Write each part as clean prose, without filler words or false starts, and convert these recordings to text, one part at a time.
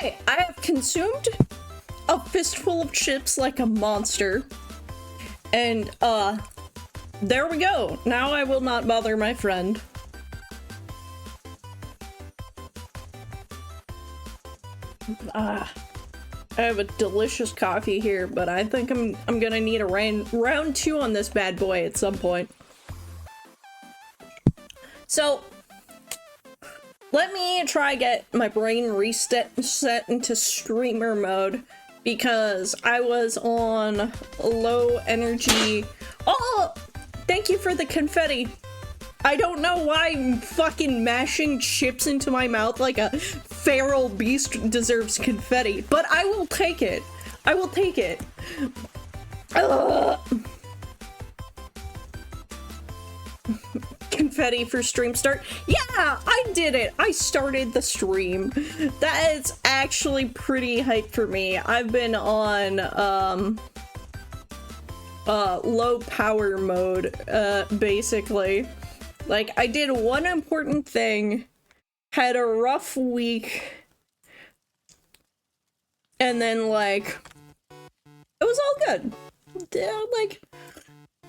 Okay, I have consumed a fistful of chips like a monster. And, there we go. Now I will not bother my friend. I have a delicious coffee here, but I think I'm gonna need a round two on this bad boy at some point. So, let me try get my brain set into streamer mode, because I was on low energy. Oh, thank you for the confetti. I don't know why I'm fucking mashing chips into my mouth like a feral beast deserves confetti, but I will take it. I will take it. Confetti for stream start. Yeah, I did it. I started the stream. That is actually pretty hype for me. I've been on low power mode, basically. Like, I did one important thing, had a rough week, and then, like, it was all good. Like,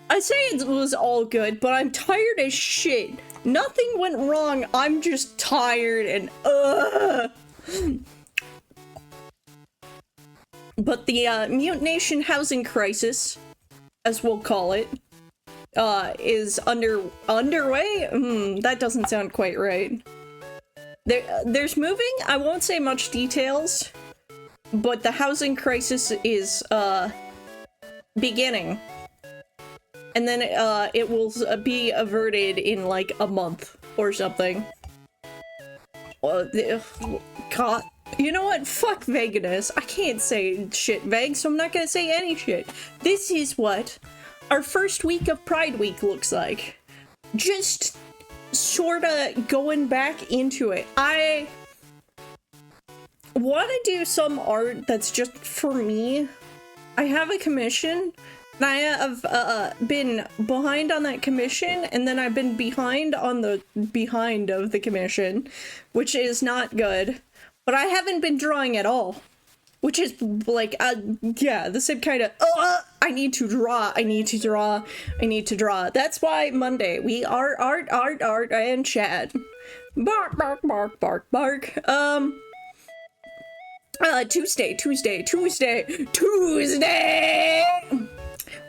I say it was all good, but I'm tired as shit. Nothing went wrong, I'm just tired and But the Mute Nation housing crisis, as we'll call it, is underway? That doesn't sound quite right. There's moving. I won't say much details, but the housing crisis is beginning, and then it will be averted in like a month or something. God, you know what? Fuck vagueness. I can't say shit vague, so I'm not gonna say any shit. This is what our first week of Pride Week looks like. Just sorta going back into it. I want to do some art that's just for me. I have a commission, and I have been behind on that commission, and then I've been behind on the behind of the commission, which is not good. But I haven't been drawing at all. Which is, like, yeah, the same kind of, I need to draw, I need to draw, I need to draw. That's why Monday, we are art, and chat. Bark, bark, bark, bark, bark. Tuesday!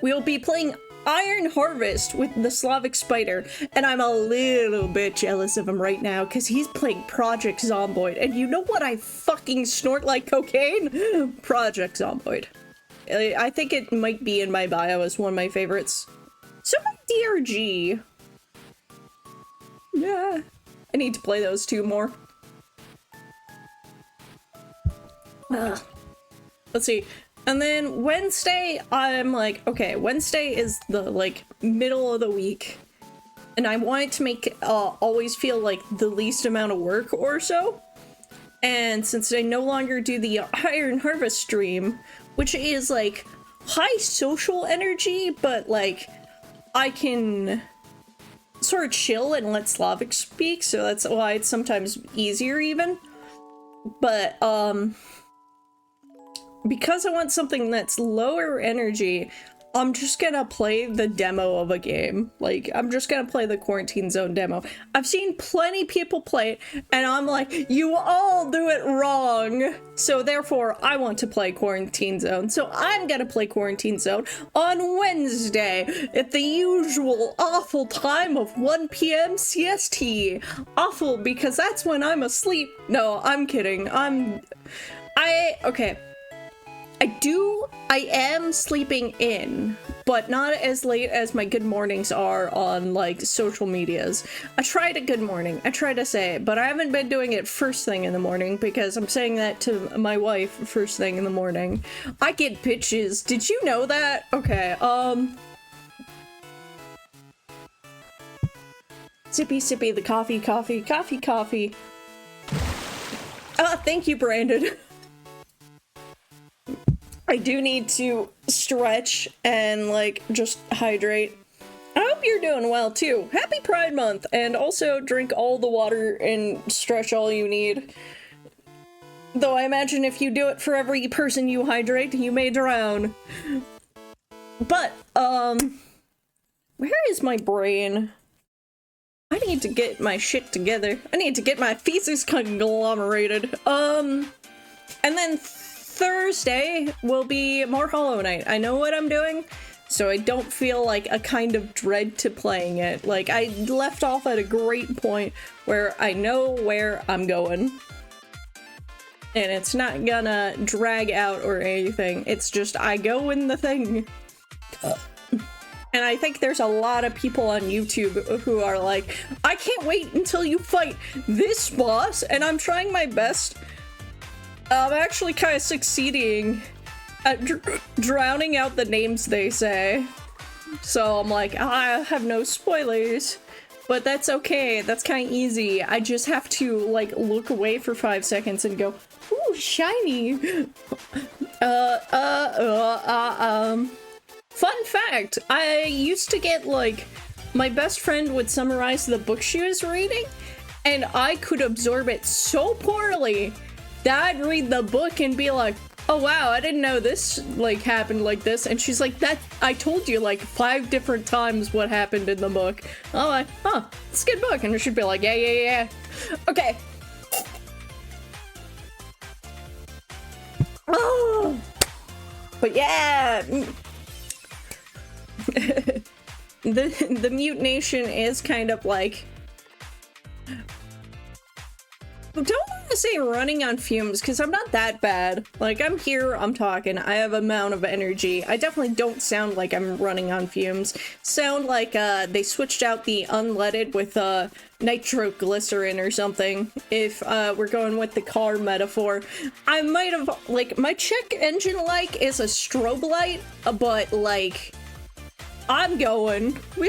We'll be playing Iron Harvest with the Slavic Spider, and I'm a little bit jealous of him right now because he's playing Project Zomboid, and you know what I fucking snort like cocaine? Project Zomboid. I think it might be in my bio as one of my favorites. So my DRG. Yeah, I need to play those two more. Let's see. And then Wednesday, I'm like, okay, Wednesday is the, like, middle of the week. And I want it to make, always feel like the least amount of work or so. And since I no longer do the Iron Harvest stream, which is, like, high social energy, but, like, I can sort of chill and let Slavic speak, so that's why it's sometimes easier even. But, because I want something that's lower energy, I'm just gonna play the demo of a game. Like, I'm just gonna play the Quarantine Zone demo. I've seen plenty people play it, and I'm like, you all do it wrong! So therefore, I want to play Quarantine Zone. So I'm gonna play Quarantine Zone on Wednesday at the usual awful time of 1 PM CST. Awful, because that's when I'm asleep. No, I'm kidding. Okay. I am sleeping in, but not as late as my good mornings are on, like, social medias. I tried a good morning, I try to say it, but I haven't been doing it first thing in the morning because I'm saying that to my wife first thing in the morning. I get bitches. Did you know that? Okay, Sippy, sippy, the coffee. Thank you, Brandon. I do need to stretch and, like, just hydrate. I hope you're doing well, too. Happy Pride Month! And also drink all the water and stretch all you need. Though I imagine if you do it for every person you hydrate, you may drown. But, where is my brain? I need to get my shit together. I need to get my feces conglomerated. And then Thursday will be more Hollow Knight. I know what I'm doing, so I don't feel like a kind of dread to playing it. Like, I left off at a great point where I know where I'm going. And it's not gonna drag out or anything. It's just, I go in the thing. And I think there's a lot of people on YouTube who are like, I can't wait until you fight this boss, and I'm trying my best. I'm actually kind of succeeding at drowning out the names they say. So I'm like, I have no spoilers. But that's okay, that's kind of easy. I just have to, like, look away for 5 seconds and go, ooh, shiny! Fun fact, I used to get, like, my best friend would summarize the book she was reading, and I could absorb it so poorly that I'd read the book and be like, oh wow, I didn't know this, like, happened like this. And she's like, that, I told you, like, 5 different times what happened in the book. I'm like, huh, it's a good book. And she'd be like, yeah. Okay. Oh! But yeah! The Mute Nation is kind of like, don't want to say running on fumes, because I'm not that bad. Like, I'm here, I'm talking, I have amount of energy. I definitely don't sound like I'm running on fumes. Sound like they switched out the unleaded with nitroglycerin or something, if we're going with the car metaphor. I might have, like, my check engine light is a strobe light, but, like, I'm going. We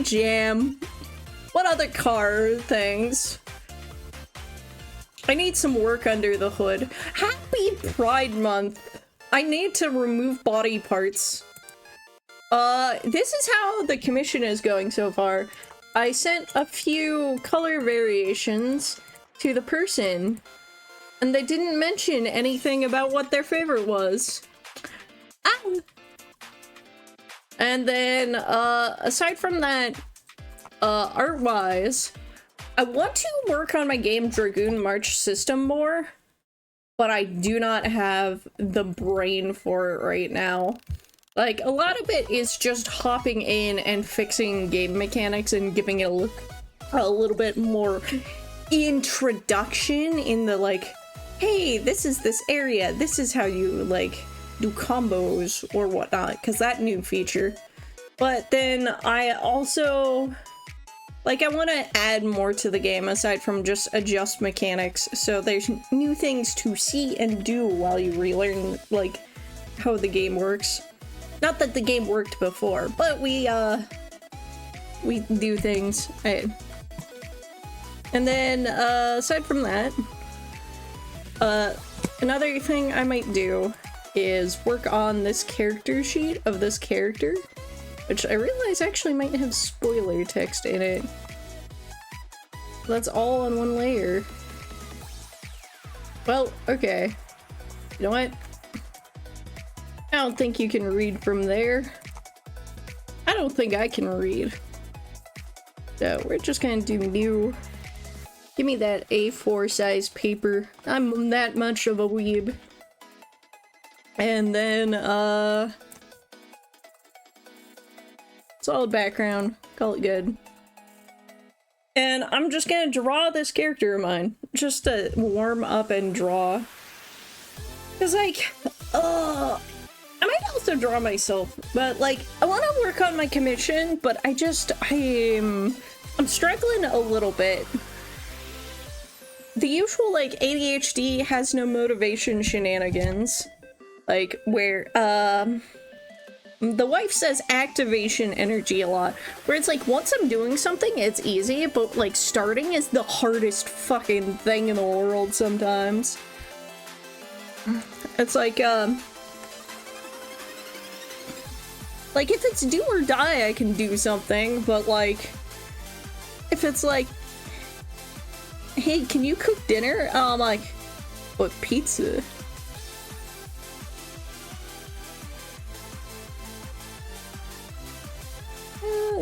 jam. What other car things? I need some work under the hood. Happy Pride Month! I need to remove body parts. This is how the commission is going so far. I sent a few color variations to the person, and they didn't mention anything about what their favorite was. Ah! And then, aside from that, art-wise, I want to work on my Game Dragoon March system more, but I do not have the brain for it right now. Like, a lot of it is just hopping in and fixing game mechanics and giving it a little bit more introduction in the, like, hey, this is this area, this is how you, like, do combos or whatnot, because that new feature. But then I also, like, I want to add more to the game aside from just adjust mechanics, so there's new things to see and do while you relearn, like, how the game works. Not that the game worked before, but we do things. Right. And then, aside from that, another thing I might do is work on this character sheet of this character, which I realize actually might have spoiler text in it. That's all on one layer. Well, okay. You know what? I don't think you can read from there. I don't think I can read. So we're just gonna do new. Give me that A4 size paper. I'm that much of a weeb. And then, solid background. Call it good. And I'm just gonna draw this character of mine. Just to warm up and draw. Cause, like, I might also draw myself, but, like, I want to work on my commission, but I'm struggling a little bit. The usual, like, ADHD has no motivation shenanigans. Like, where, the wife says activation energy a lot, where it's like, once I'm doing something, it's easy, but, like, starting is the hardest fucking thing in the world sometimes. It's like, if it's do or die, I can do something, but, like, if it's like, hey, can you cook dinner? I'm like, What pizza?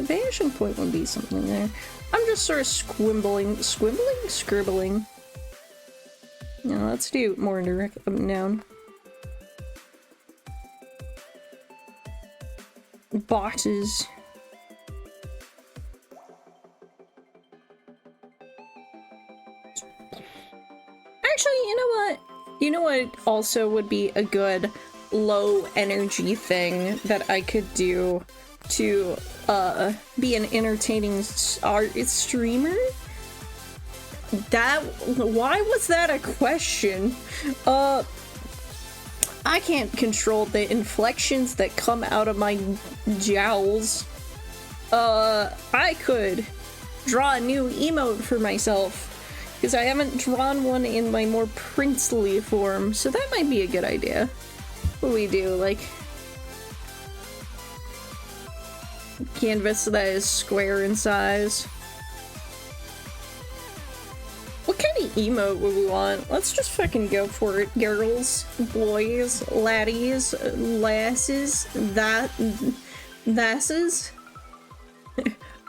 Vanishing point would be something there. I'm just sort of scribbling. Now let's do more direct up and down. Boxes. Actually, you know what? You know what also would be a good low energy thing that I could do to be an entertaining art streamer? Why was that a question? I can't control the inflections that come out of my jowls. I could draw a new emote for myself, because I haven't drawn one in my more princely form, so that might be a good idea. What do we do, like... canvas that is square in size. What kind of emote would we want? Let's just fucking go for it, girls, boys, laddies, lasses, lasses.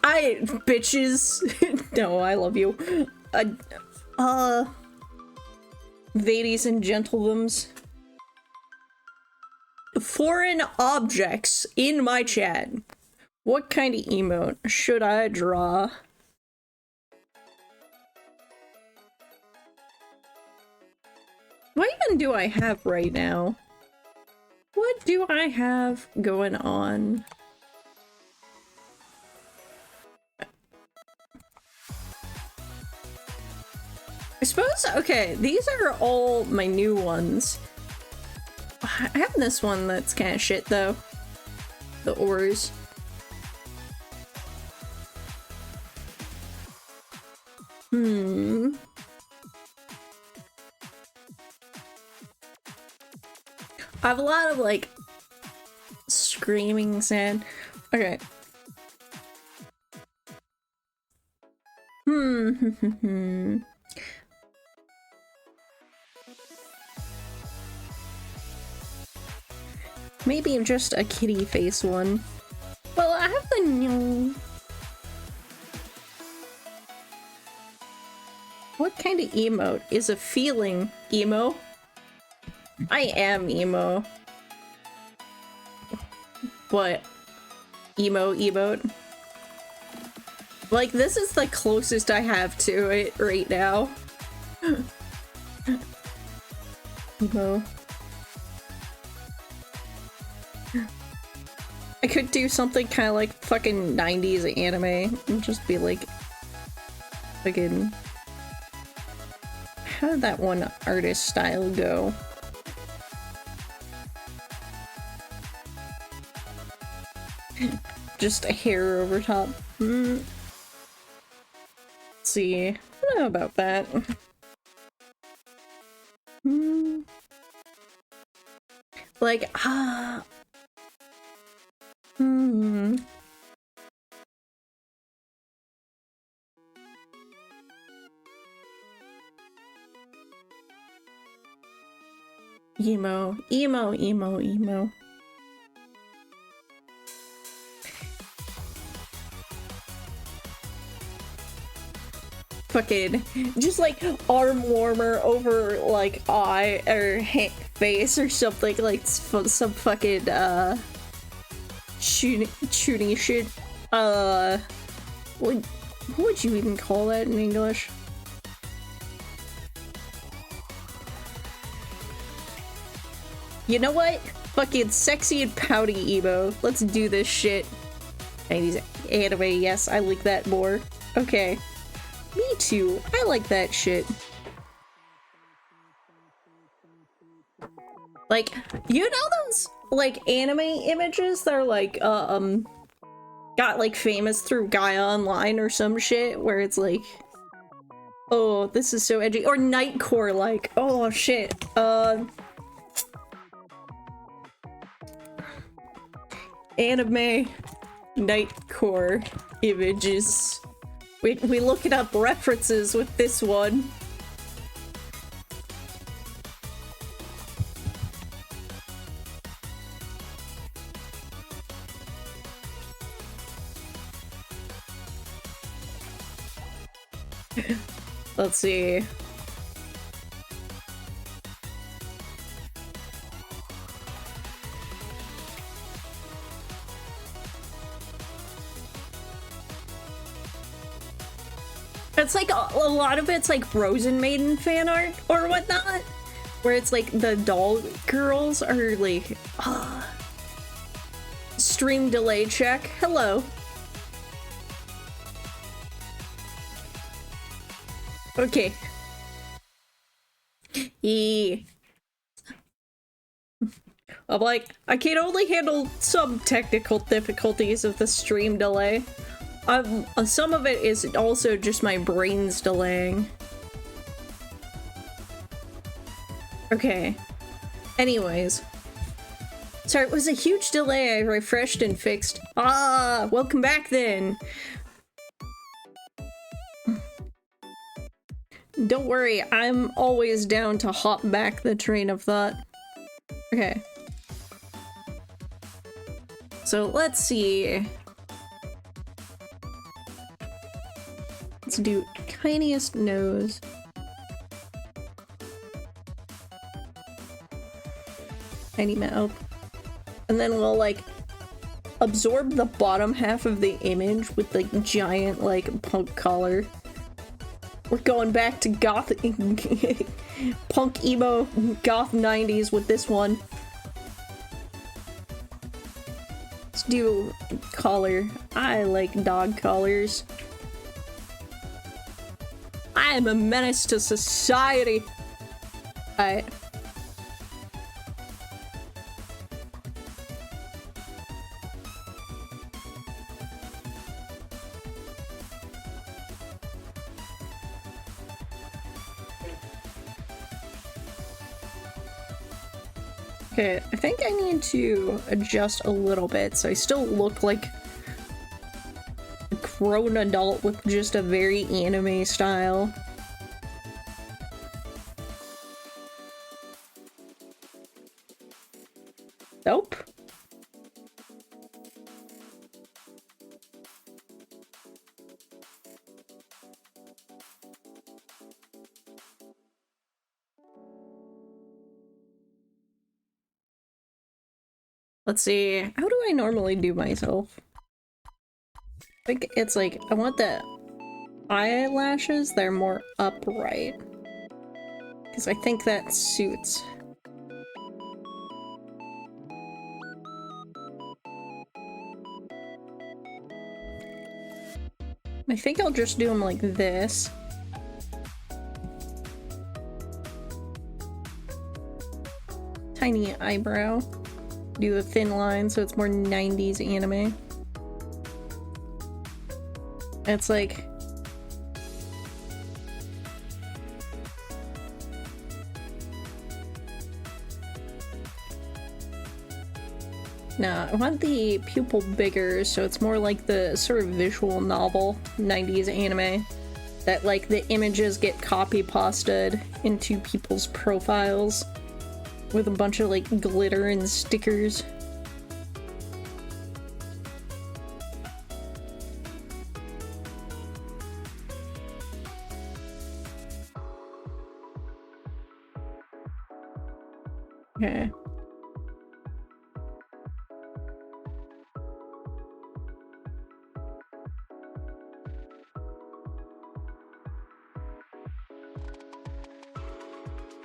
Bitches. No, I love you. Ladies and gentlemen. Foreign objects in my chat. What kind of emote should I draw? What even do I have right now? What do I have going on? I suppose, okay, these are all my new ones. I have this one that's kind of shit though. The oars. I have a lot of like screaming sand. Okay. Maybe just a kitty face one. Well, I have the new... What kind of emote is a feeling emo? I am emo. What? Emo emote? Like, this is the closest I have to it right now. Emo. I could do something kind of like fucking 90s anime and just be like fucking... How did that one artist style go? Just a hair over top. Let's see. I don't know about that. Like, Emo, emo, emo, emo. Fucking, just like arm warmer over like eye or face or something, like some fucking shooting shit. What would you even call that in English? You know what? Fucking sexy and pouty emo. Let's do this shit. 90s anime, yes, I like that more. Okay. Me too. I like that shit. Like, you know those, like, anime images that are, like, got, like, famous through Gaia Online or some shit, where it's like, oh, this is so edgy. Or Nightcore, like, oh, shit. Anime Nightcore images. We look it up references with this one. Let's see. It's like a lot of it's like Frozen Maiden fan art or whatnot, where it's like the doll girls are like, stream delay check. Hello. Okay. I'm like, I can only handle some technical difficulties of the stream delay. Some of it is also just my brain's delaying. Okay. Anyways. Sorry, it was a huge delay. I refreshed and fixed. Ah, welcome back then. Don't worry, I'm always down to hop back the train of thought. Okay. So let's see. Let's do tiniest nose. Tiny mouth. And then we'll like absorb the bottom half of the image with like giant like punk collar. We're going back to goth punk emo goth 90s with this one. Let's do collar. I like dog collars. I am a menace to society. Alright. Okay, I think I need to adjust a little bit so I still look like a grown adult with just a very anime style. Nope. Let's see, how do I normally do myself? I think it's like, I want the eyelashes, they're more upright. Because I think that suits. I think I'll just do them like this. Tiny eyebrow. Do the thin line so it's more 90s anime. It's like... Nah, I want the pupil bigger so it's more like the sort of visual novel 90s anime. That like the images get copy pasted into people's profiles. With a bunch of like glitter and stickers. Okay.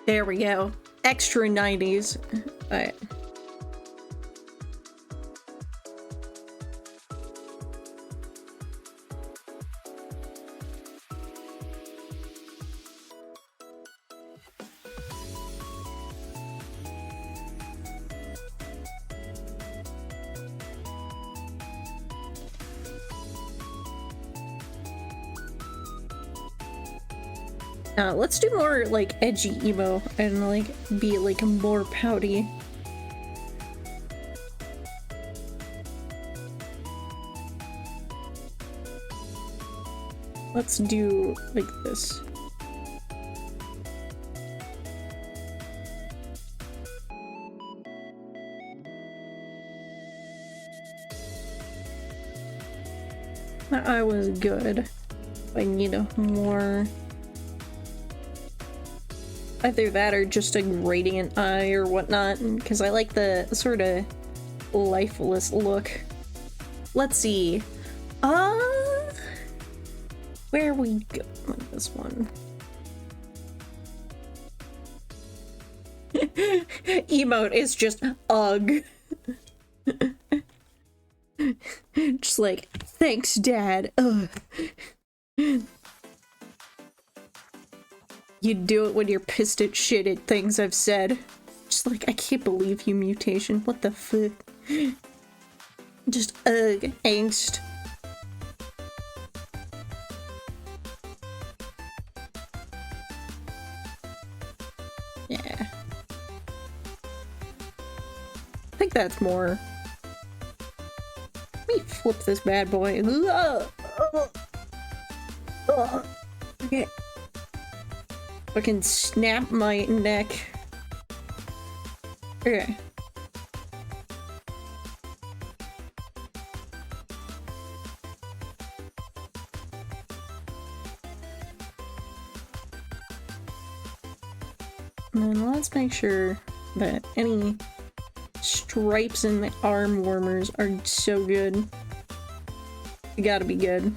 There we go. Extra 90s. Alright. Let's do more like edgy emo and like be like more pouty. Let's do like this. That eye was good. I need a more... Either that or just a gradient eye or whatnot, because I like the sort of lifeless look. Let's see. Where we go with this one? Emote is just ugh. Just like, thanks, Dad. Ugh. You do it when you're pissed at shit at things I've said. Just like, I can't believe you, mutation. What the fuck? Just ugh, angst. Yeah. I think that's more. Let me flip this bad boy. Okay. Fucking snap my neck. Okay. And then let's make sure that any stripes in the arm warmers are so good. You gotta be good.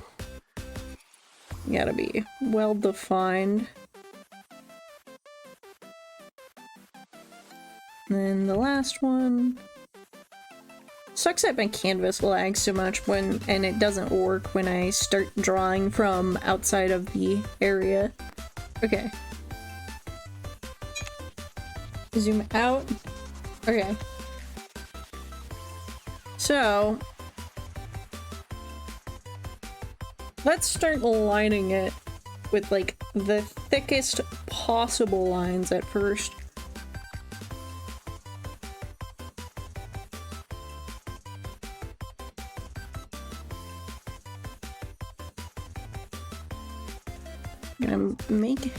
You gotta be well defined. And then the last one. Sucks that my canvas lags so much and it doesn't work when I start drawing from outside of the area. Okay. Zoom out. Okay. So let's start lining it with like the thickest possible lines at first. I'm gonna make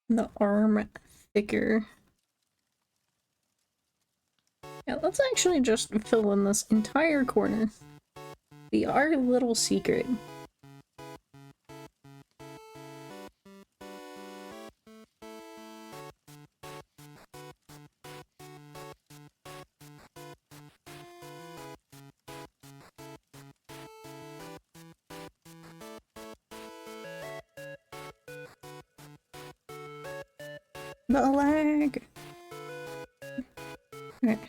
the arm thicker. Yeah, let's actually just fill in this entire corner. Our little secret. The lag. Okay.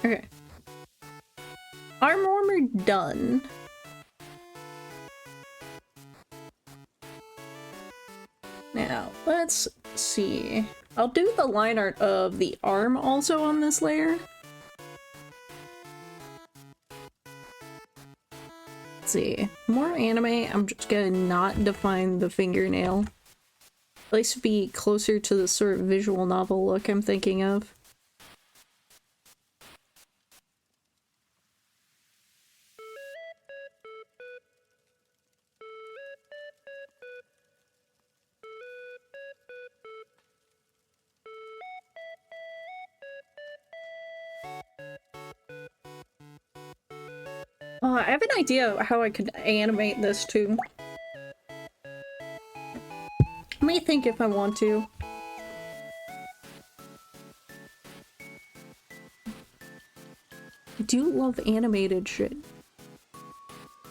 Okay. Arm warmer done. Now, let's see. I'll do the line art of the arm also on this layer. Let's see. More anime, I'm just gonna not define the fingernail. At least be closer to the sort of visual novel look I'm thinking of. I have an idea how I could animate this too. Let me think if I want to. I do love animated shit.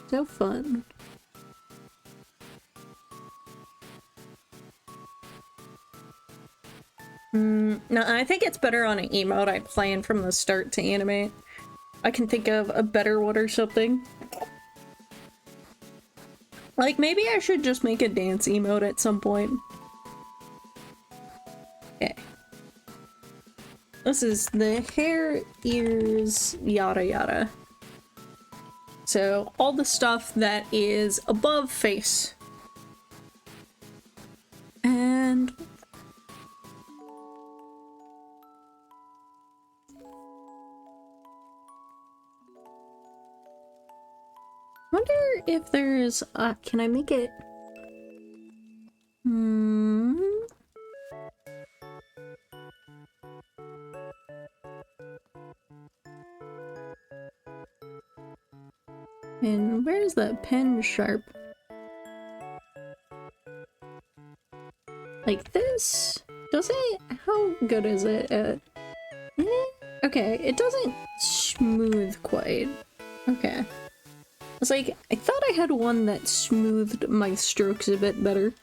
So fun. No, I think it's better on an emote I plan from the start to animate. I can think of a better one or something. Like, maybe I should just make a dance emote at some point. Okay. This is the hair, ears, yada yada. So, all the stuff that is above face. And... I'm wonder if there's, can I make it? Hmm. And where's the pen sharp? Like this? Does it? How good is it at... Okay, it doesn't smooth quite. Okay. It's like, I thought I had one that smoothed my strokes a bit better.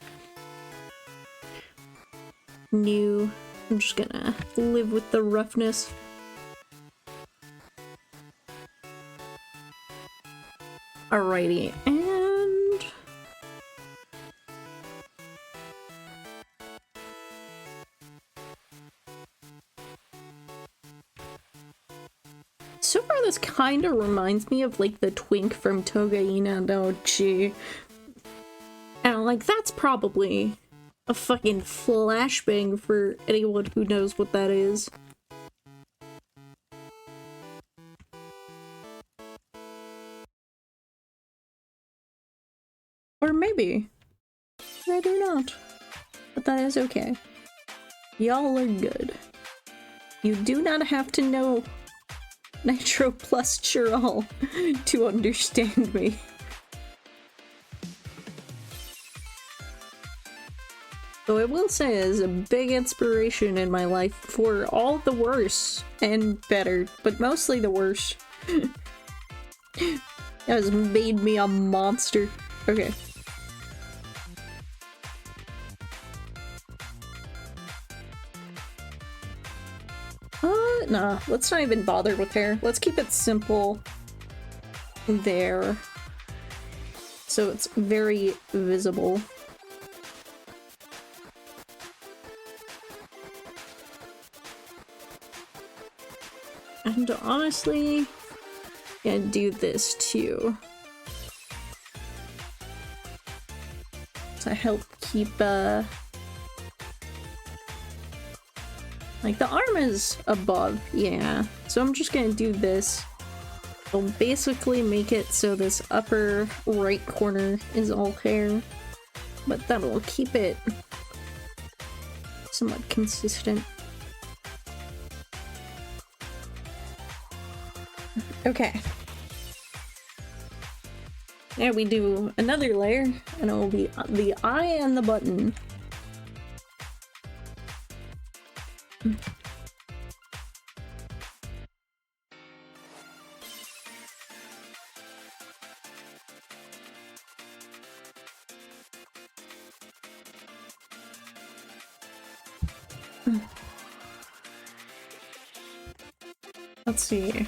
New. I'm just gonna live with the roughness. Alrighty, and... so far this kinda reminds me of like the twink from Togaina no Chi. And like that's probably a fucking flashbang for anyone who knows what that is. Or maybe. I do not. But that is okay. Y'all are good. You do not have to know Nitro plus Chiral to understand me. Though I will say is a big inspiration in my life for all the worse and better, but mostly the worse. It has made me a monster. Okay. Nah, let's not even bother with hair. Let's keep it simple there. So it's very visible. And honestly, I'm gonna do this too. To help keep, like the arm is above, yeah. So I'm just gonna do this. It'll basically make it so this upper right corner is all hair, but that'll keep it somewhat consistent. Okay. Now we do another layer, and it will be the eye and the button. Let's see.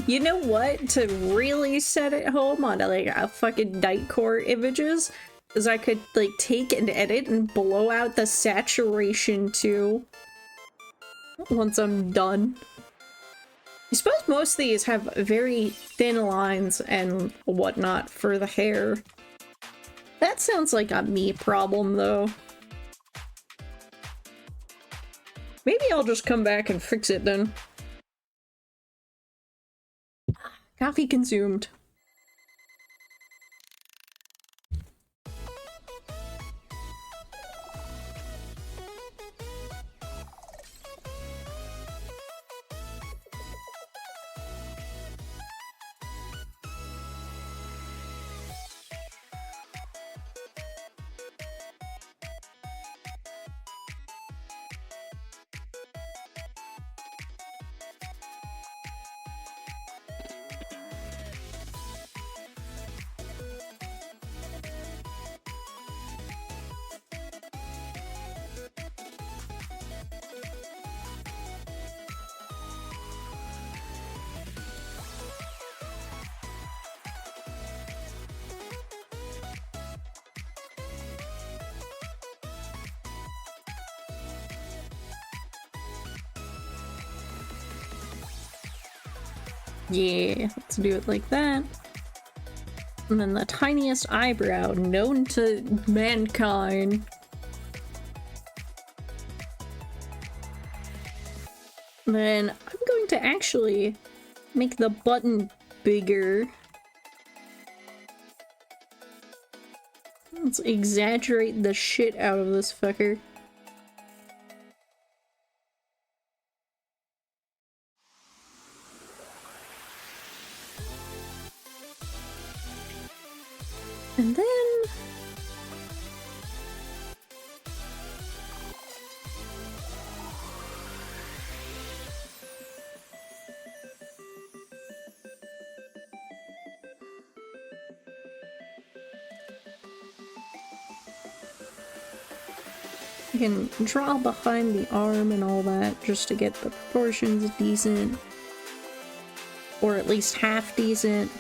You know what? To really set it home on like a fucking Nightcore images is I could like take and edit and blow out the saturation too once I'm done. I suppose most of these have very thin lines and whatnot for the hair. That sounds like a me problem though. Maybe I'll just come back and fix it then. Coffee consumed. Yeah, let's do it like that. And then the tiniest eyebrow known to mankind. Then I'm going to actually make the button bigger. Let's exaggerate the shit out of this fucker. And then... you can draw behind the arm and all that just to get the proportions decent. Or at least half decent.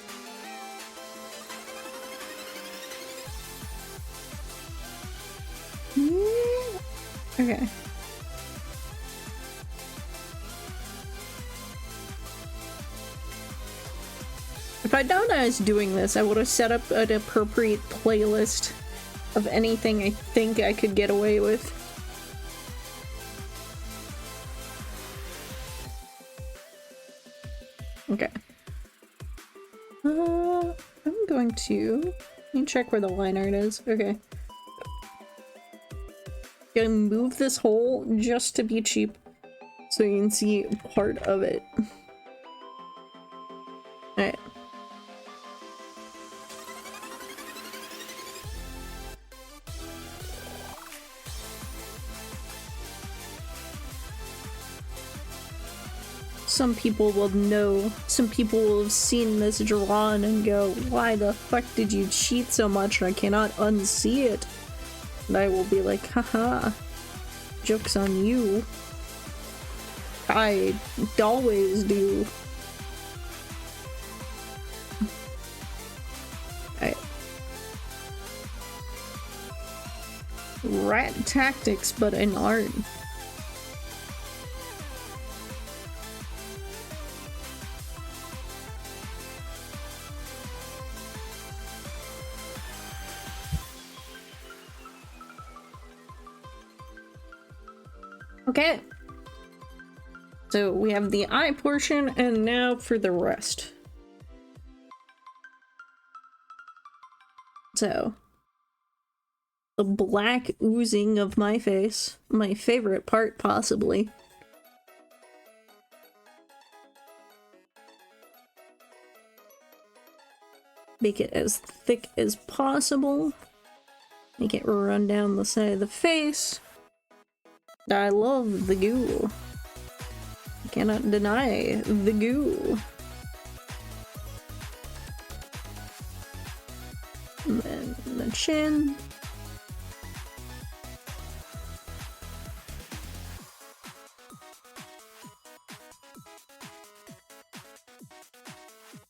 Okay. If I'd known I was doing this, I would have set up an appropriate playlist of anything I think I could get away with. Okay. I'm going to... Let me check where the line art is. Okay. Gonna move this hole just to be cheap so you can see part of it. Alright. Some people will know, some people will have seen this drawn and go, why the fuck did you cheat so much? I cannot unsee it. And I will be like, haha, joke's on you. I always do. Alright. Rat tactics, but in art. Okay, so we have the eye portion, and now for the rest. So, the black oozing of my face, my favorite part possibly. Make it as thick as possible. Make it run down the side of the face. I love the goo. I cannot deny the goo. And then the chin.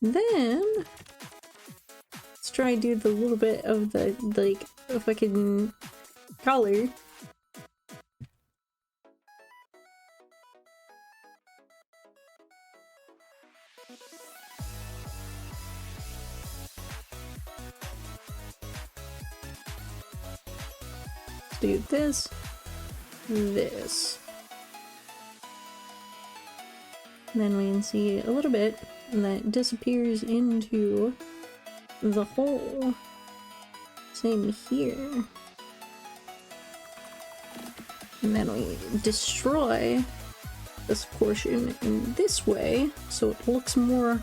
Then let's try to do the little bit of the like fucking collar. Do this, this. And then we can see a little bit that disappears into the hole. Same here. And then we destroy this portion in this way, so it looks more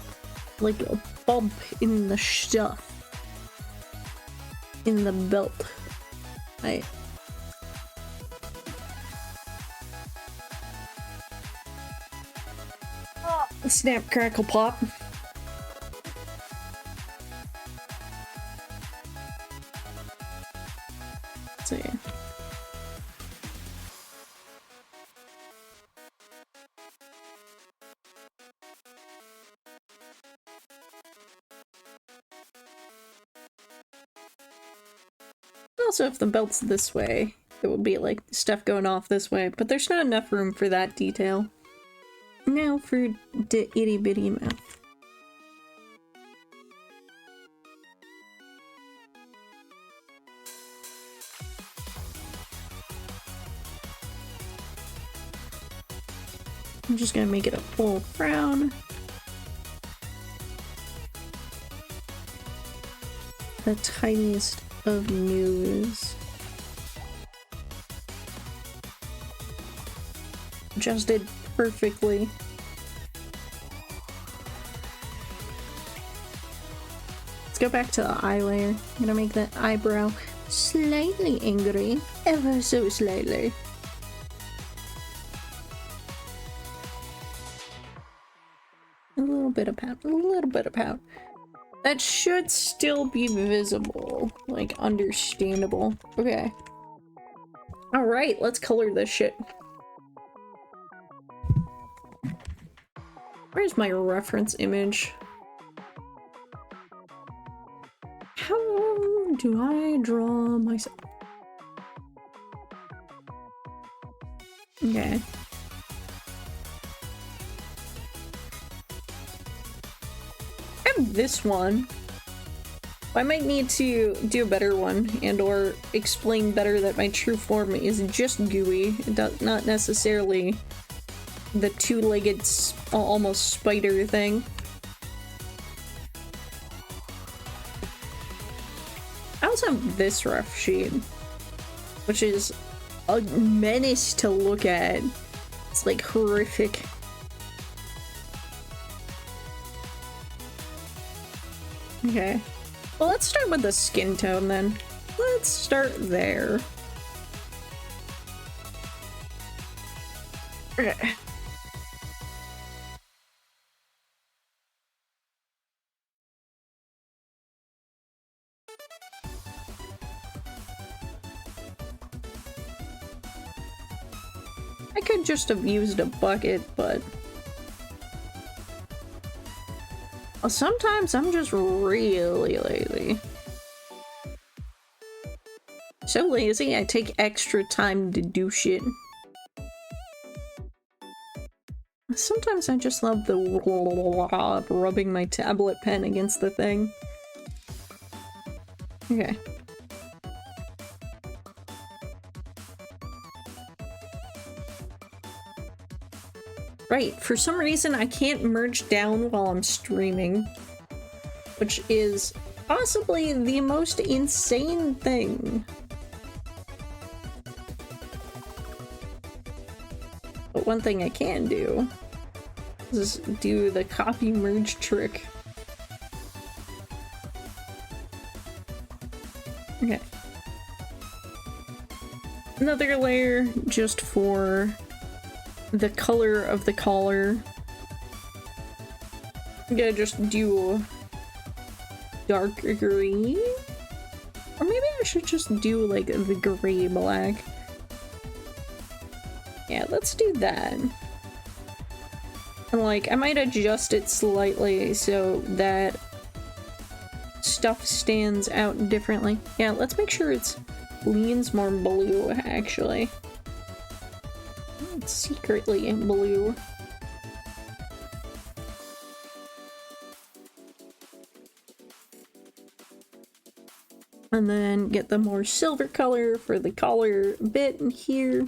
like a bump in the stuff. In the belt. Right. Snap, crackle, pop. So yeah. Also, if the belt's this way, it would be like stuff going off this way, but there's not enough room for that detail. Now for the itty bitty mouth. I'm just gonna make it a full brown. The tiniest of news. Adjusted perfectly. Let's go back to the eye layer. I'm gonna make that eyebrow slightly angry, ever so slightly. A little bit of pout, a little bit of pout. That should still be visible, like understandable. Okay. Alright, let's color this shit. Where's my reference image? How do I draw myself? Okay. I have this one. I might need to do a better one and or explain better that my true form is just gooey, not necessarily the two-legged almost spider thing. I also have this rough sheet, which is a menace to look at. It's like horrific. Okay. Well, let's start with the skin tone then. Let's start there. Okay. I could just have used a bucket, but sometimes I'm just really lazy. So lazy, I take extra time to do shit. Sometimes I just love the rubbing my tablet pen against the thing. Okay. Right, for some reason I can't merge down while I'm streaming, which is possibly the most insane thing. But one thing I can do is do the copy merge trick. Okay. Another layer just for the color of the collar. I'm gonna just do dark green? Or maybe I should just do like the gray black. Yeah, let's do that. And like, I might adjust it slightly so that stuff stands out differently. Yeah, let's make sure it's leans more blue, actually. It's secretly in blue. And then get the more silver color for the collar bit in here.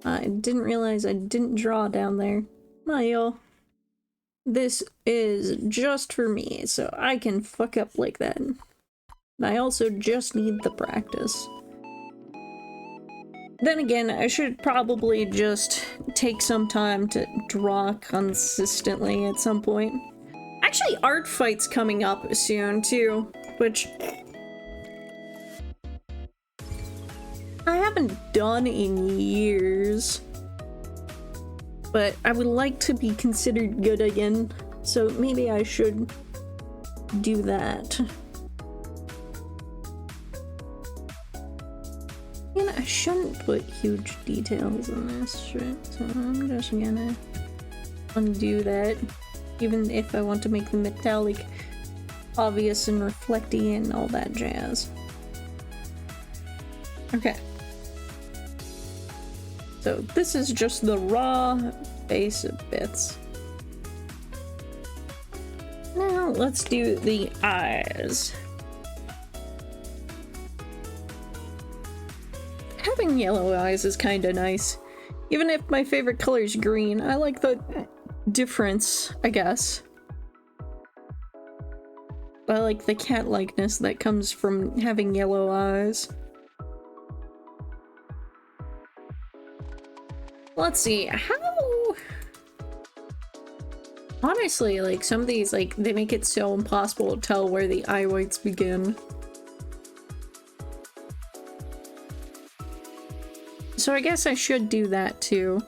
I didn't realize I didn't draw down there. Well, this is just for me, so I can fuck up like that. And I also just need the practice. Then again, I should probably just take some time to draw consistently at some point. Actually, art fight's coming up soon too, which I haven't done in years. But I would like to be considered good again, so maybe I should do that. And I shouldn't put huge details in this shit, so I'm just gonna undo that, even if I want to make the metallic obvious and reflecty and all that jazz. Okay. So this is just the raw base bits. Now let's do the eyes. having yellow eyes is kind of nice. Even if my favorite color is green, I like the difference, I guess. I like the cat-likeness that comes from having yellow eyes. Let's see, how... Honestly, like, some of these, like, they make it so impossible to tell where the eye whites begin. So I guess I should do that too.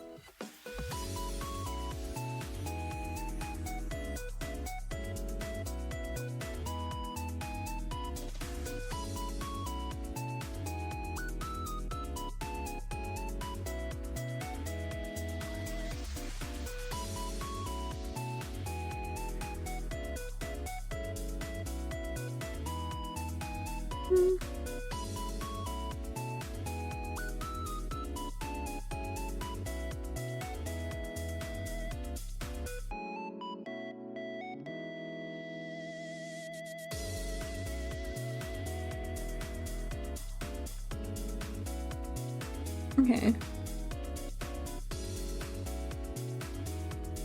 Okay.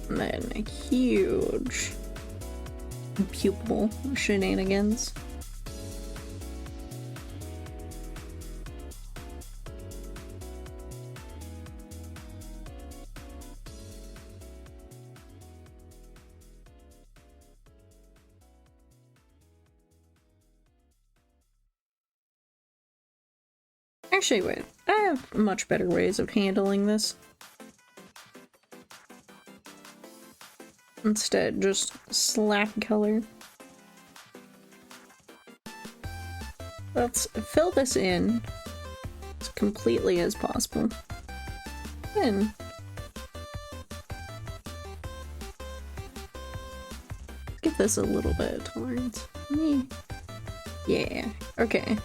And then a huge pupil shenanigans. Actually, wait. I have much better ways of handling this. Instead, just slap color. Let's fill this in as completely as possible. Then give this a little bit of tolerance. Yeah, okay.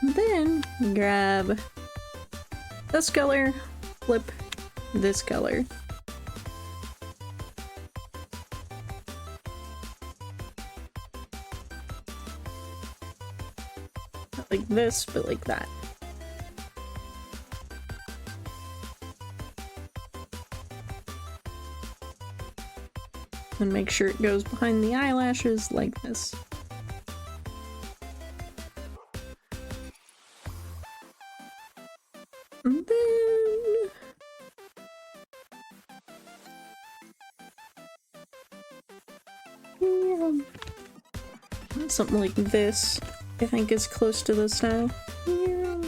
Then grab this color, flip this color. Not like this, but like that. And make sure it goes behind the eyelashes like this. And then... yeah. Something like this, I think, is close to the style. Yeah.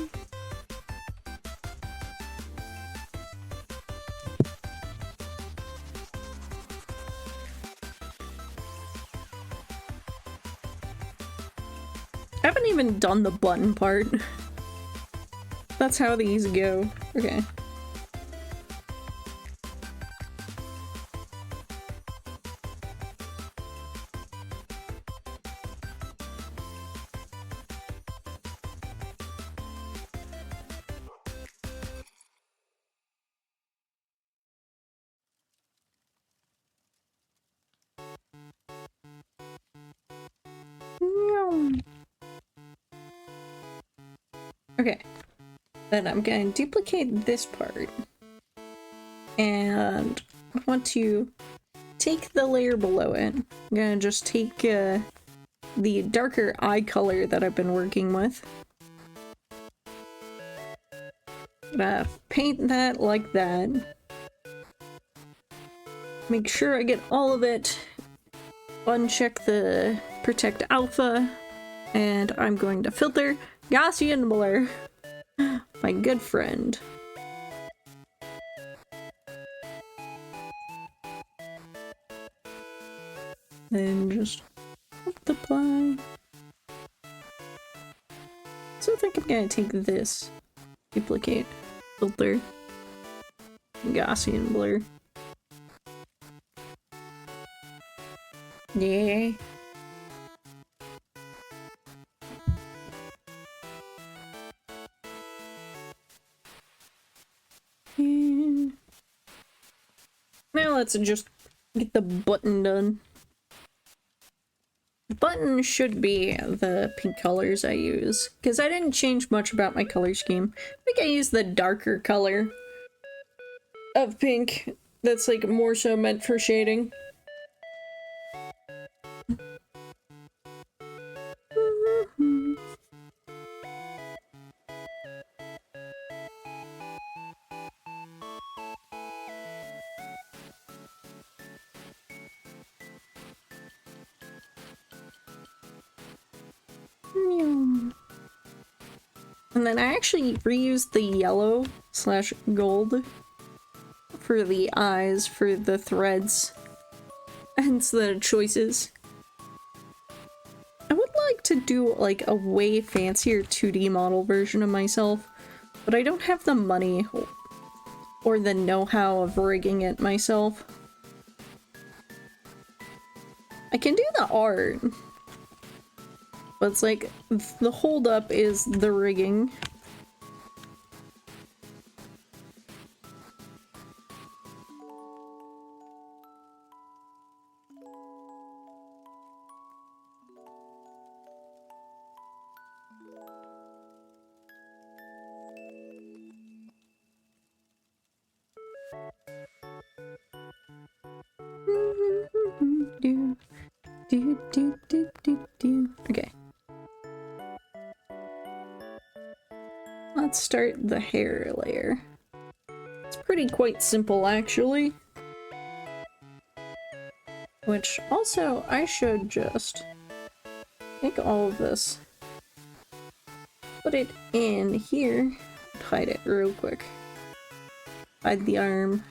I haven't even done the button part. That's how these go. Okay. Okay. Then I'm going to duplicate this part. And I want to take the layer below it. I'm going to just take the darker eye color that I've been working with. Paint that like that. Make sure I get all of it. Uncheck the protect alpha. And I'm going to filter Gaussian blur. My good friend. Then just multiply. So I think I'm gonna take this, duplicate, filter, Gaussian blur. Yeah. And now let's just get the button done. buttons should be the pink colors I use, because I didn't change much about my color scheme. I think I used the darker color of pink that's like more so meant for shading. And then I actually reused the yellow slash gold for the eyes, for the threads, hence the choices. I would like to do like a way fancier 2D model version of myself, but I don't have the money or the know-how of rigging it myself. I can do the art, but it's like the holdup is the rigging. Okay. Let's start the hair layer. It's pretty quite simple, actually. Which, also, I should just take all of this, put it in here, hide it real quick. Hide the arm.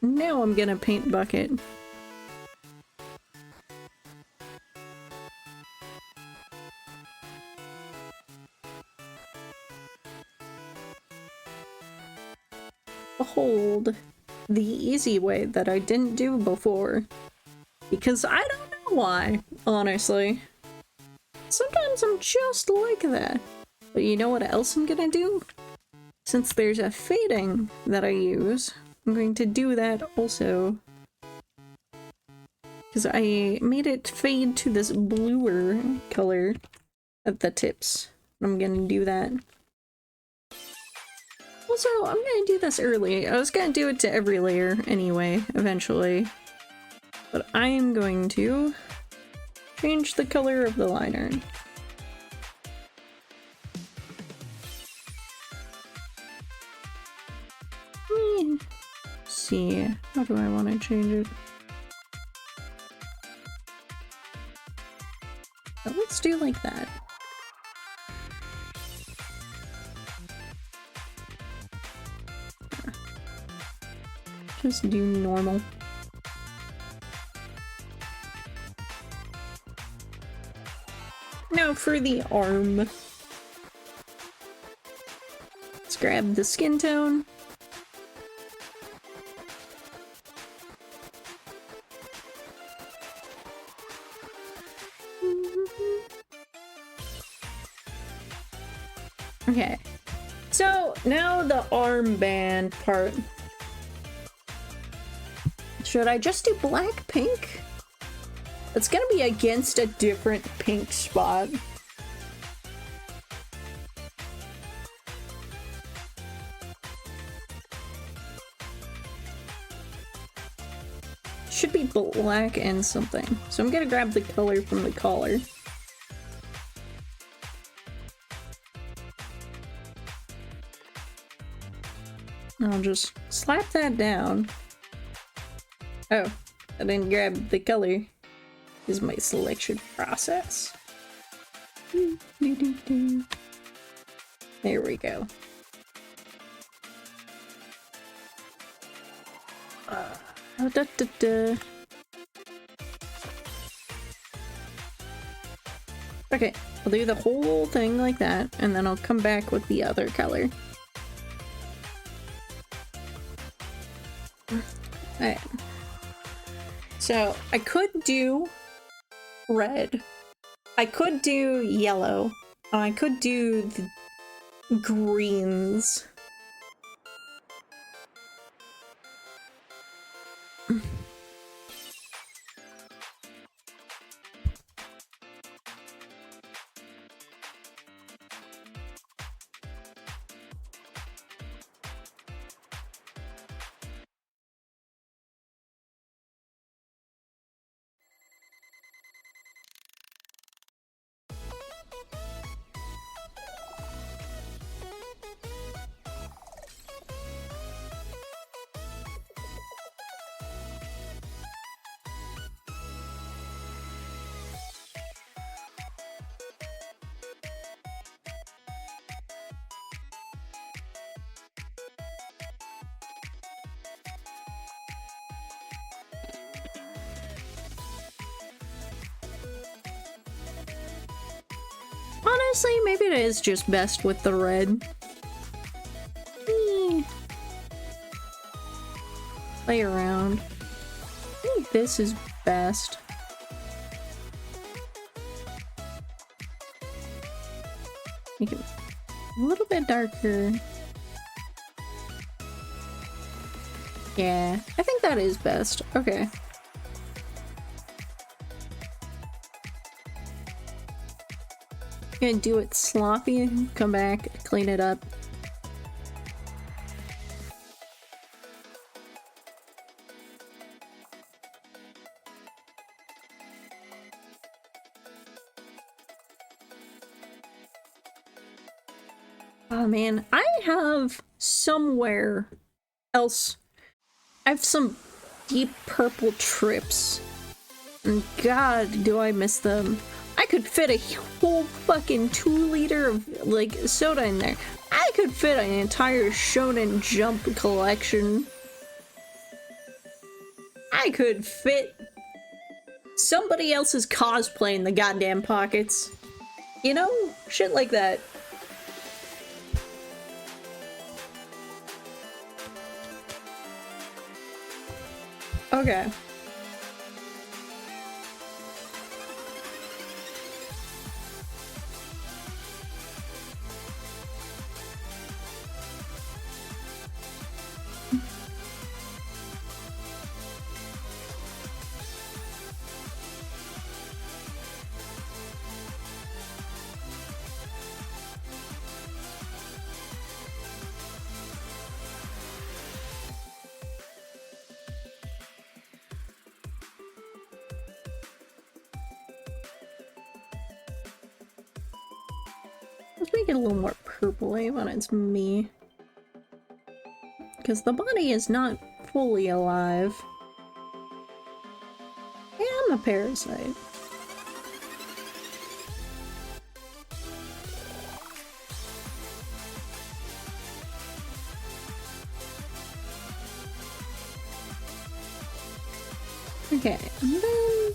Now I'm gonna paint bucket. Behold, the easy way that I didn't do before. Because I don't know why, honestly. Sometimes I'm just like that. But you know what else I'm gonna do? Since there's a fading that I use, I'm going to do that also. Because I made it fade to this bluer color at the tips. I'm gonna do that. Also, I'm gonna do this early. I was gonna do it to every layer anyway, eventually. But I am going to change the color of the liner. Let's see, how do I want to change it? But let's do like that. Just do normal. Now for the arm. Let's grab the skin tone. Okay, so now the armband part. Should I just do black pink? It's gonna be against a different pink spot. Should be black and something. So I'm gonna grab the color from the collar. I'll just slap that down. Oh, I didn't grab the color. This is my selection process. There we go. Okay, I'll do the whole thing like that, and then I'll come back with the other color. Alright. So, I could do red. I could do yellow. I could do the greens. Honestly, maybe it is just best with the red. Play around. I think this is best. Make it a little bit darker. Yeah, I think that is best. Okay. Gonna do it sloppy, come back, clean it up. Oh man, I have somewhere else. I have some deep purple trips. And God, do I miss them. I could fit a whole fucking 2-liter of, like, soda in there. I could fit an entire Shonen Jump collection. I could fit somebody else's cosplay in the goddamn pockets. You know? Shit like that. Okay. Let's make it a little more purpley when it's me. Because the body is not fully alive. Yeah, I'm a parasite. Okay, and then...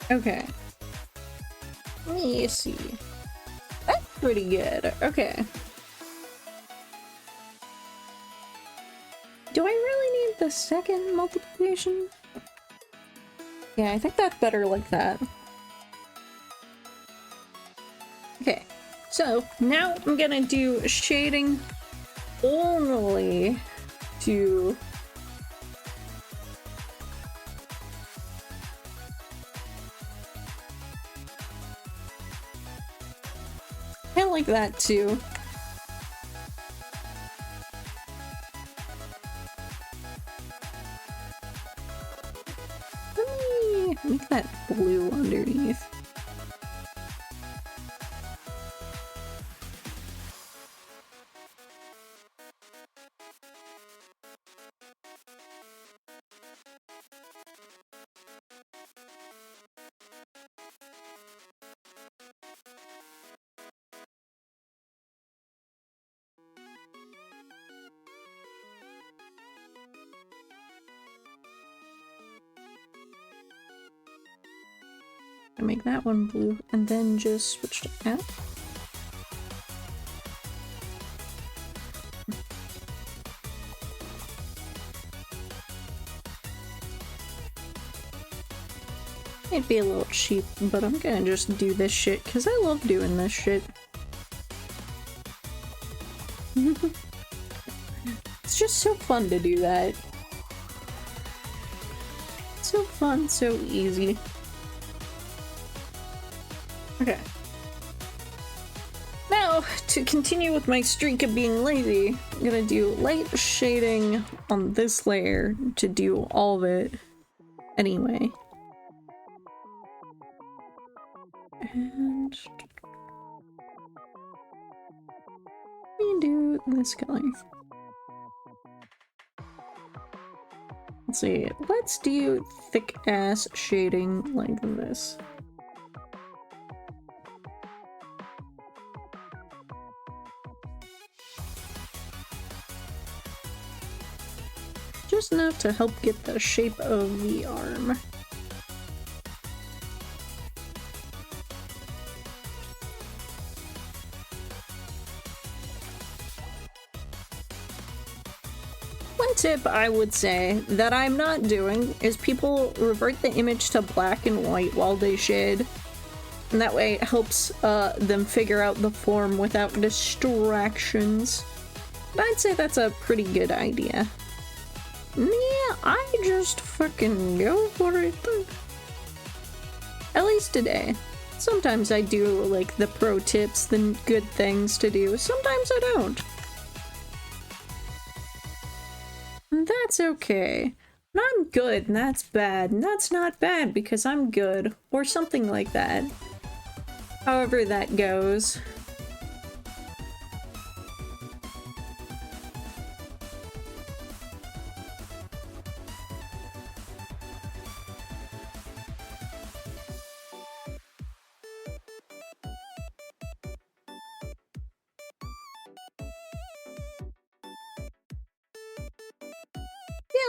Okay. Let me see. That's pretty good. Okay. Do I really need the second multiplication? Yeah, I think that's better like that. Okay. So, now I'm gonna do shading only to... I like that too. Let me make that blue underneath. I make that one blue, and then just switch to that. It'd be a little cheap, but I'm gonna just do this shit because I love doing this shit. It's just so fun to do that. So fun, so easy. Okay. Now, to continue with my streak of being lazy, I'm gonna do light shading on this layer to do all of it anyway. And we do this color. Let's see, let's do thick ass shading like this. Just enough to help get the shape of the arm. One tip I would say that I'm not doing is people revert the image to black and white while they shade. And that way it helps them figure out the form without distractions. But I'd say that's a pretty good idea. Yeah, I just fucking go for it. At least today. Sometimes I do like the pro tips, the good things to do. Sometimes I don't. And that's okay. And I'm good, and that's bad. And that's not bad because I'm good. Or something like that. However that goes.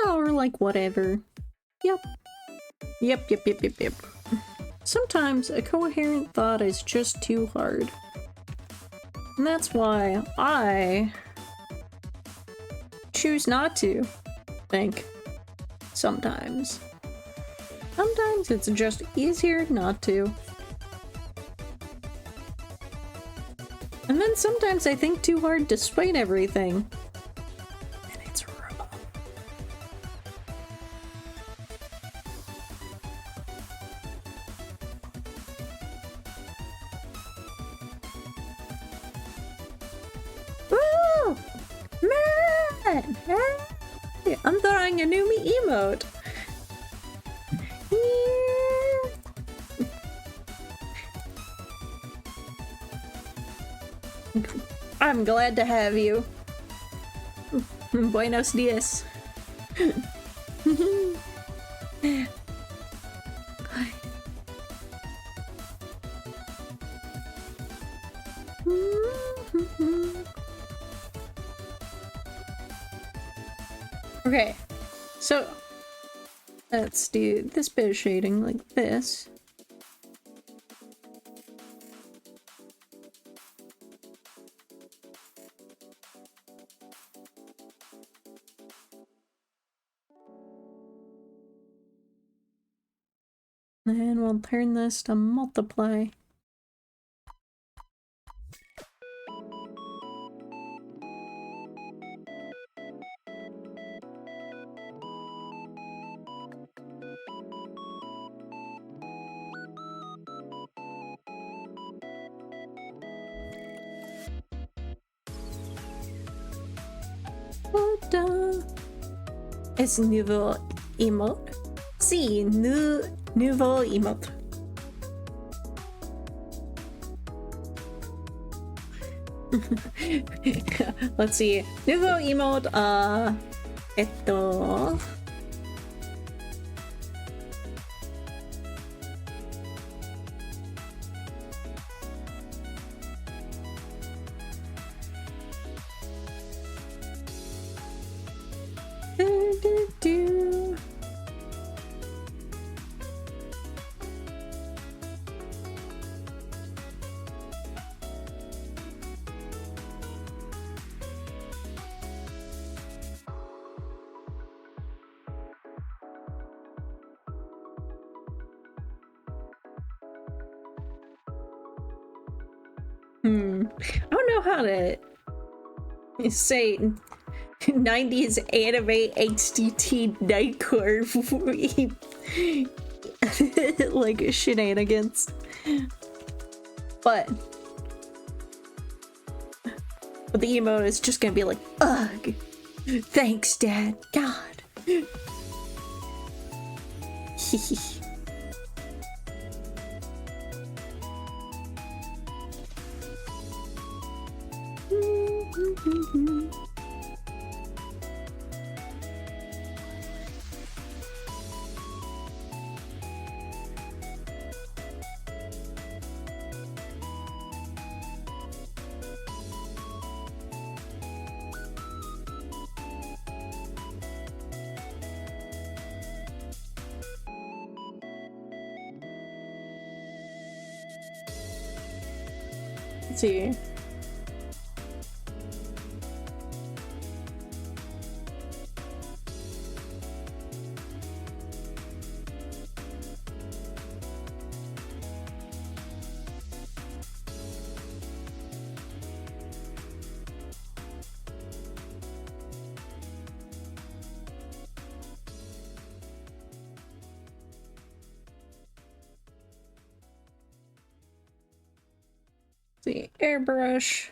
Yeah, or like whatever. Yep. Yep. Sometimes a coherent thought is just too hard. And that's why I choose not to think. Sometimes. Sometimes it's just easier not to. And then sometimes I think too hard despite everything. And it's wrong. Woo! Man! Hey, I'm throwing a new emote. I'm glad to have you. Buenos dias. Okay, so let's do this bit of shading like this. And we'll turn this to multiply. Es nouveau emote? Si, nouveau emote. Let's see. Nouveau emote, eto... I don't know how to say 90s anime HDT nightcore like shenanigans. But the emote is just gonna be like, ugh, thanks, Dad. God. Let's see. The airbrush.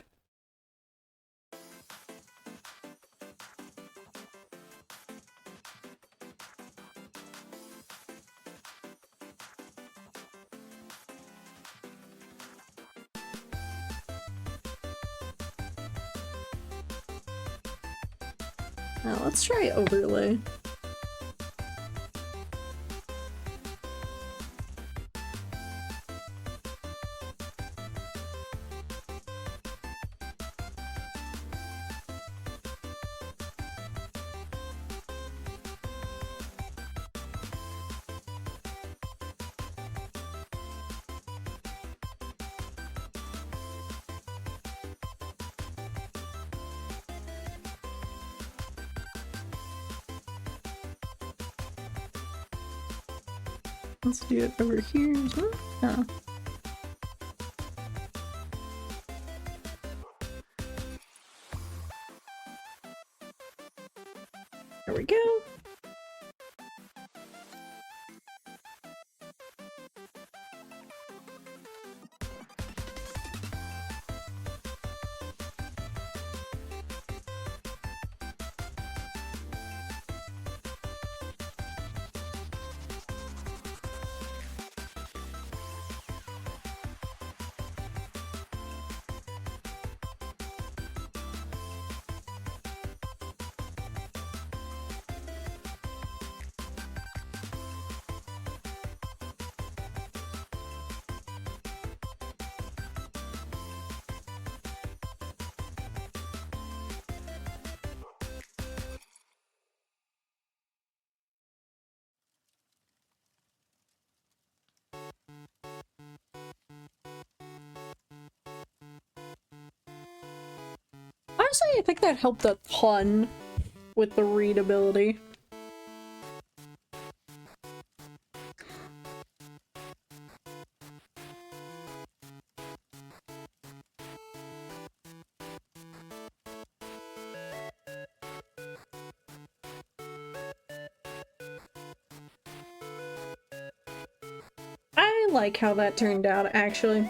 Now let's try overlay. Let's do it over here as well. Oh. There we go. Honestly, I think that helped a ton with the readability. I like how that turned out, actually.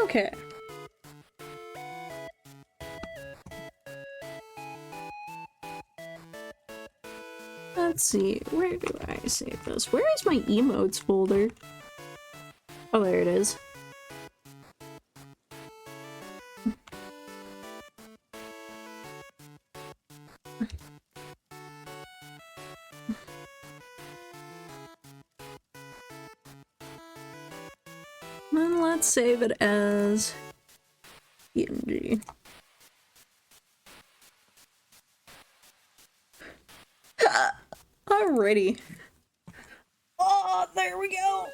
Okay. Let's see, where do I save this? Where is my emotes folder? Oh, there it is. And let's save it as PNG. Alrighty. Oh, there we go.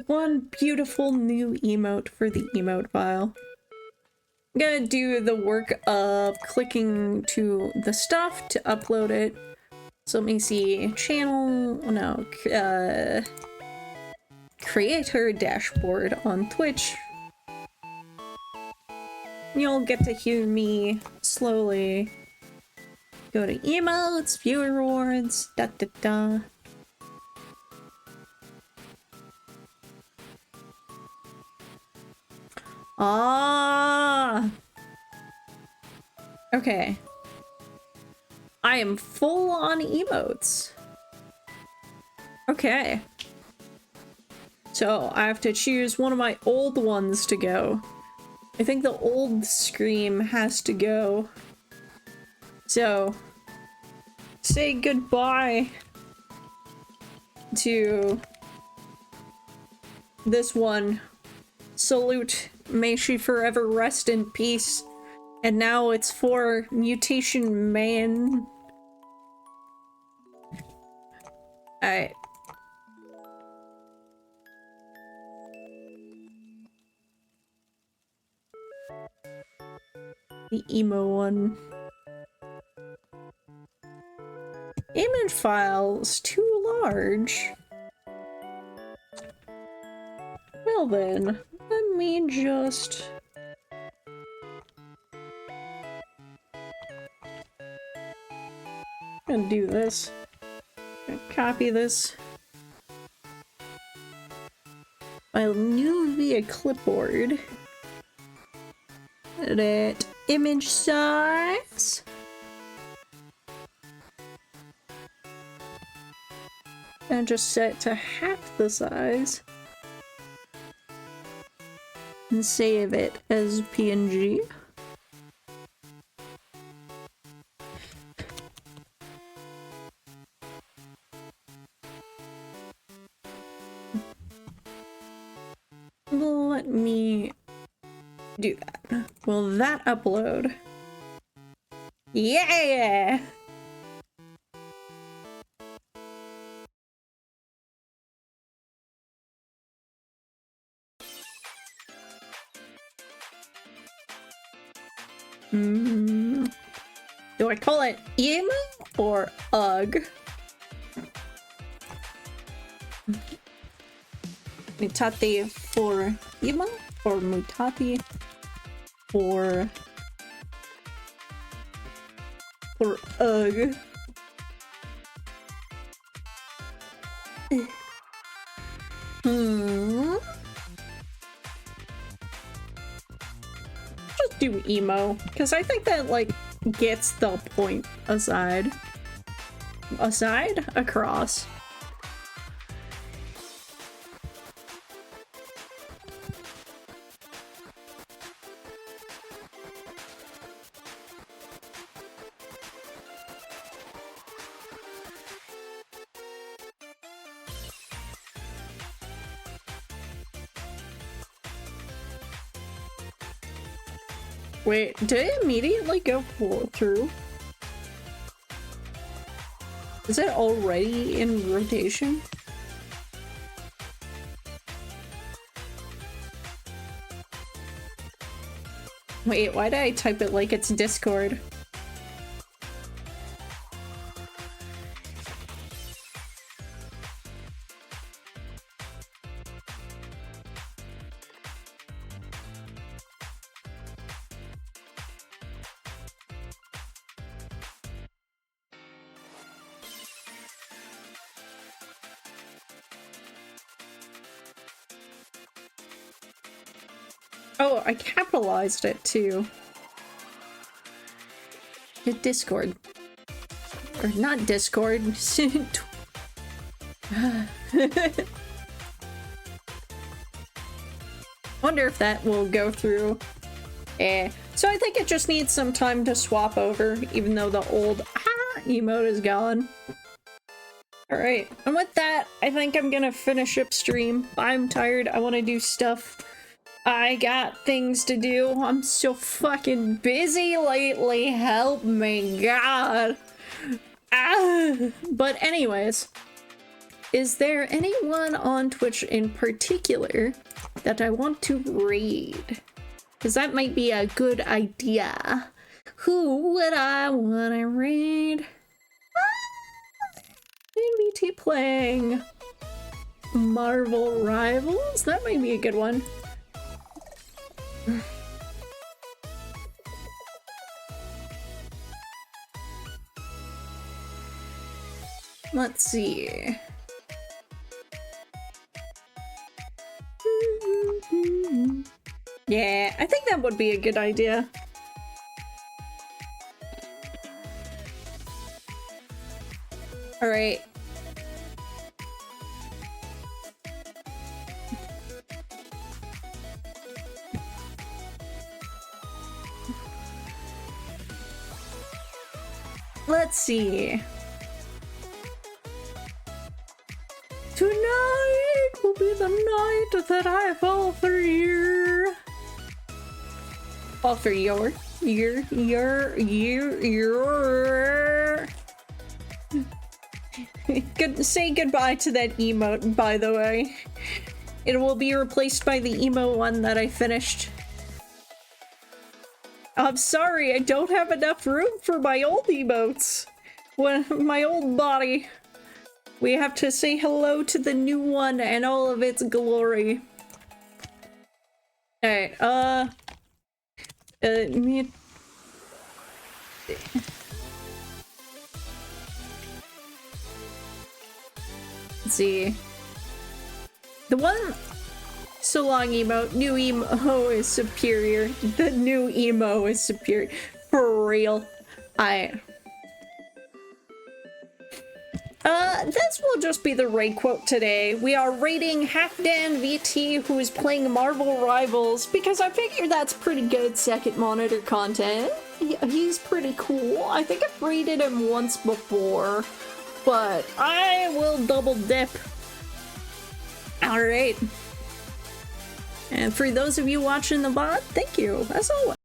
One beautiful new emote for the emote file. I'm gonna do the work of clicking to the stuff to upload it. So let me see. Channel, no, creator dashboard on Twitch. You'll get to hear me slowly go to emotes, viewer rewards, da da da. Ah! Okay. I am full on emotes. Okay. So I have to choose one of my old ones to go. I think the old scream has to go. So, say goodbye to this one. Salute, may she forever rest in peace. And now it's for Mutation Man. Alright. The emo one. Image file's too large. Well then, let me just... I'm gonna do this. I'm gonna copy this. I'll new via clipboard. Edit image size. And just set it to half the size. And save it as PNG. Let me do that. Will that upload? Yeah! Do I call it emo or ugh? Mutate for emo or mutate for ugh? Just do emo, because I think that, like, gets the point aside. Across. Wait, did it immediately go through? Is it already in rotation? Wait, why did I type it like it's Discord? Oh, I capitalized it too. Hit Discord. Or not Discord. Wonder if that will go through. So I think it just needs some time to swap over, even though the old emote is gone. Alright, and with that, I think I'm gonna finish up stream. I'm tired, I want to do stuff. I got things to do. I'm so fucking busy lately. Help me, God. But anyways, is there anyone on Twitch in particular that I want to raid? Because that might be a good idea. Who would I want to raid? multi-playing Marvel Rivals. That might be a good one. Let's see. Yeah, I think that would be a good idea. All right. Let's see. Tonight will be the night that I fall for you. Fall for your. Good. Say goodbye to that emote, by the way. It will be replaced by the emo one that I finished. I'm sorry, I don't have enough room for my old emotes. My old body. We have to say hello to the new one and all of its glory. Alright, me... Let's see. The one so long emote, new emo is superior. The new emo is superior. For real. This will just be the raid quote today. We are raiding Halfdan VT, who is playing Marvel Rivals, because I figure that's pretty good second monitor content. He's pretty cool. I think I've raided him once before, but I will double dip. Alright. And for those of you watching the bot, thank you, as always.